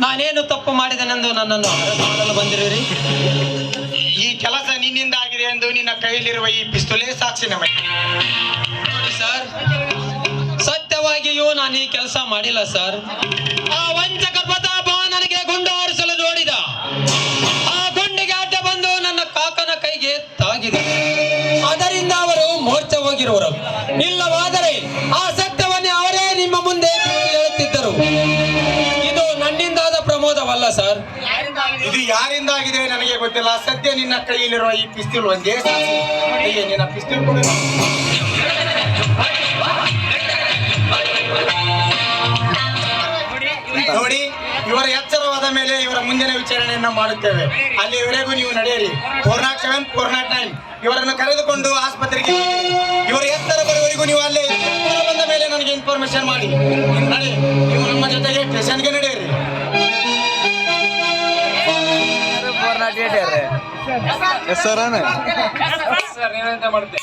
ನಾನೇನು ತಪ್ಪು ಮಾಡಿದನೆಂದು ನನ್ನನ್ನು ಅರೆಸ್ಟ್ ಮಾಡಲು ಬಂದಿರುವಿರಿ? ಈ ಕೆಲಸ ನಿನ್ನಿಂದ ಆಗಿದೆ ಎಂದು ನಿನ್ನ ಕೈಯಲ್ಲಿರುವ ಈ ಪಿಸ್ತೂಲೇ ಸಾಕ್ಷಿ ನಮಗೆ. ನೋಡಿ ಸರ್, ಸತ್ಯವಾಗಿಯೂ ನಾನು ಈ ಕೆಲಸ ಮಾಡಿಲ್ಲ ಸರ್. ಆ ವಂಚಕ ಪ್ರತಾಪ ನನಗೆ ಗುಂಡು ಹಾರಿಸಲು ನೋಡಿದ. ಆ ಗುಂಡಿಗೆ ಅಡ್ಡ ಬಂದು ನನ್ನ ಕಾಕನ ಕೈಗೆ ತಾಗಿದೆ. ಅದರಿಂದ ಅವರು ಮೋರ್ಚೆ ಹೋಗಿರುವರು. ಇಲ್ಲವಾದರೆ ಆ ಸತ್ಯವನ್ನೇ ಅವರೇ ನಿಮ್ಮ ಮುಂದೆ ಹೇಳುತ್ತಿದ್ದರು. ಇದು ನನ್ನಿಂದಾದ ಪ್ರಮೋದವಲ್ಲ ಸರ್. ಇದು ಯಾರಿಂದ ಆಗಿದೆ ನನಗೆ ಗೊತ್ತಿಲ್ಲ. ಸದ್ಯ ನಿನ್ನ ಕೈಯಲ್ಲಿರುವ ಈ ಪಿಸ್ತೂಲ್ ಒಂದೇ ಸಾಕ್ಷಿ. ಅಯ್ಯೇ, ನಿನ್ನ ಪಿಸ್ತೂಲ್ ಕೊಡು. ನೋಡಿ, ಇವರ ಎಚ್ಚರವಾದ ಮೇಲೆ ಇವರ ಮುಂದಿನ ವಿಚಾರಣೆಯನ್ನ ಮಾಡುತ್ತೇವೆ. ಅಲ್ಲಿವರೆಗೂ ನೀವು ನಡೆಯಿರಿ. 407, 409 ಇವರನ್ನು ಕರೆದುಕೊಂಡು ಆಸ್ಪತ್ರೆಗೆ ಇವರ ಎತ್ತರ ಬರುವವರೆಗೂ ನೀವು ಅಲ್ಲೇ ಬಂದ ಮೇಲೆ ನನಗೆ ಇನ್ಫಾರ್ಮೇಶನ್ ಮಾಡಿ. ನಡಿ, ನೀವು ನಮ್ಮ ಜೊತೆಗೆ ಸ್ಟೇಷನ್ಗೆ ನಡೆಯಿರಿ. ಸರ್ ನೀವೆಂತ ಮಾಡುತ್ತೆ?